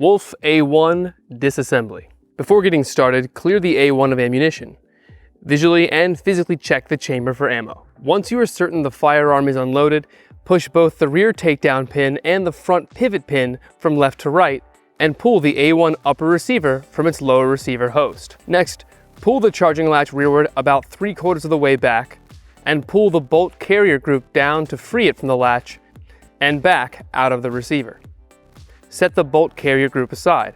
Wolf A1 Disassembly. Before getting started, clear the A1 of ammunition. Visually and physically check the chamber for ammo. Once you are certain the firearm is unloaded, push both the rear takedown pin and the front pivot pin from left to right and pull the A1 upper receiver from its lower receiver host. Next, pull the charging latch rearward about 3/4 of the way back and pull the bolt carrier group down to free it from the latch and back out of the receiver. Set the bolt carrier group aside.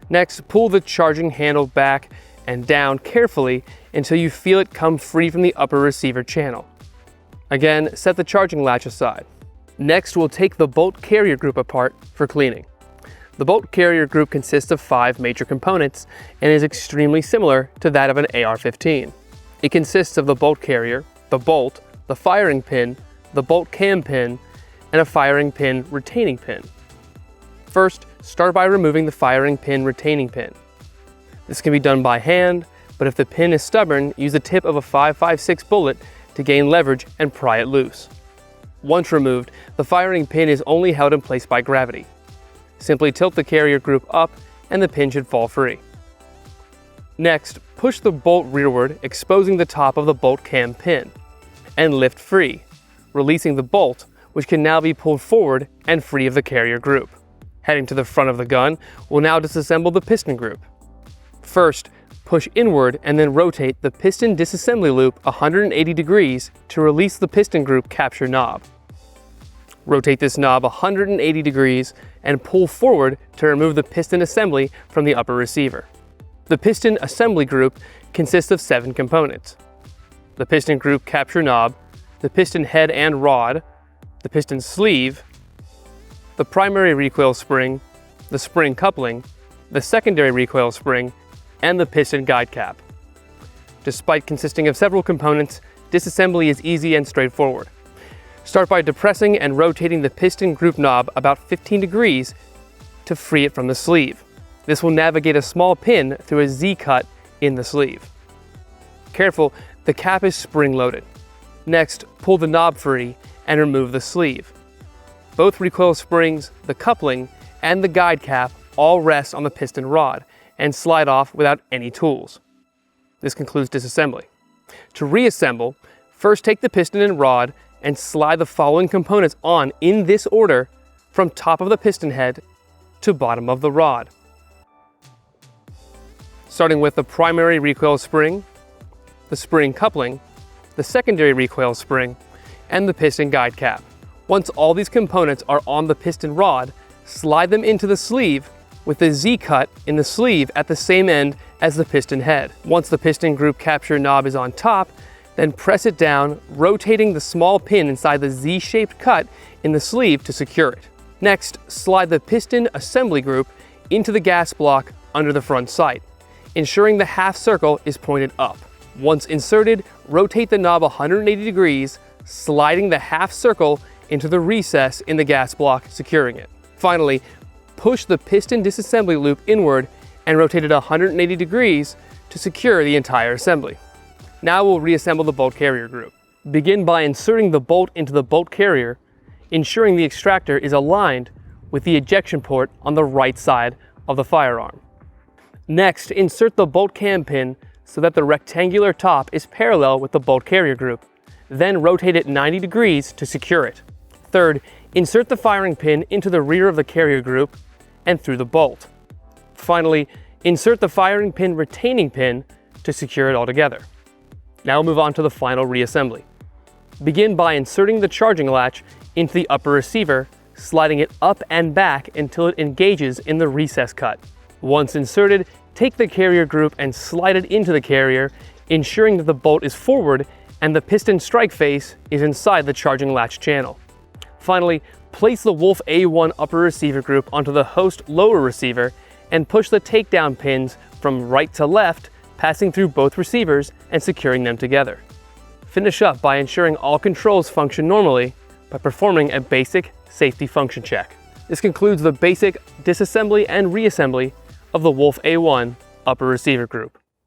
Next, pull the charging handle back and down carefully until you feel it come free from the upper receiver channel. Again, set the charging latch aside. Next, we'll take the bolt carrier group apart for cleaning. The bolt carrier group consists of 5 major components and is extremely similar to that of an AR-15. It consists of the bolt carrier, the bolt, the firing pin, the bolt cam pin, and a firing pin retaining pin. First, start by removing the firing pin retaining pin. This can be done by hand, but if the pin is stubborn, use the tip of a 5.56 bullet to gain leverage and pry it loose. Once removed, the firing pin is only held in place by gravity. Simply tilt the carrier group up and the pin should fall free. Next, push the bolt rearward, exposing the top of the bolt cam pin, and lift free, releasing the bolt, which can now be pulled forward and free of the carrier group. Heading to the front of the gun, we'll now disassemble the piston group. First, push inward and then rotate the piston disassembly loop 180 degrees to release the piston group capture knob. Rotate this knob 180 degrees and pull forward to remove the piston assembly from the upper receiver. The piston assembly group consists of 7 components: the piston group capture knob, the piston head and rod, the piston sleeve, the primary recoil spring, the spring coupling, the secondary recoil spring, and the piston guide cap. Despite consisting of several components, disassembly is easy and straightforward. Start by depressing and rotating the piston group knob about 15 degrees to free it from the sleeve. This will navigate a small pin through a Z-cut in the sleeve. Careful, the cap is spring-loaded. Next, pull the knob free and remove the sleeve. Both recoil springs, the coupling, and the guide cap all rest on the piston rod and slide off without any tools. This concludes disassembly. To reassemble, first take the piston and rod and slide the following components on in this order from top of the piston head to bottom of the rod. Starting with the primary recoil spring, the spring coupling, the secondary recoil spring, and the piston guide cap. Once all these components are on the piston rod, slide them into the sleeve with the Z-cut in the sleeve at the same end as the piston head. Once the piston group capture knob is on top, then press it down, rotating the small pin inside the Z-shaped cut in the sleeve to secure it. Next, slide the piston assembly group into the gas block under the front sight, ensuring the half circle is pointed up. Once inserted, rotate the knob 180 degrees, sliding the half circle into the recess in the gas block, securing it. Finally, push the piston disassembly loop inward and rotate it 180 degrees to secure the entire assembly. Now we'll reassemble the bolt carrier group. Begin by inserting the bolt into the bolt carrier, ensuring the extractor is aligned with the ejection port on the right side of the firearm. Next, insert the bolt cam pin so that the rectangular top is parallel with the bolt carrier group. Then rotate it 90 degrees to secure it. Third, insert the firing pin into the rear of the carrier group and through the bolt. Finally, insert the firing pin retaining pin to secure it all together. Now we'll move on to the final reassembly. Begin by inserting the charging latch into the upper receiver, sliding it up and back until it engages in the recess cut. Once inserted, take the carrier group and slide it into the carrier, ensuring that the bolt is forward and the piston strike face is inside the charging latch channel. Finally, place the Wolf A1 upper receiver group onto the host lower receiver and push the takedown pins from right to left, passing through both receivers and securing them together. Finish up by ensuring all controls function normally by performing a basic safety function check. This concludes the basic disassembly and reassembly of the Wolf A1 upper receiver group.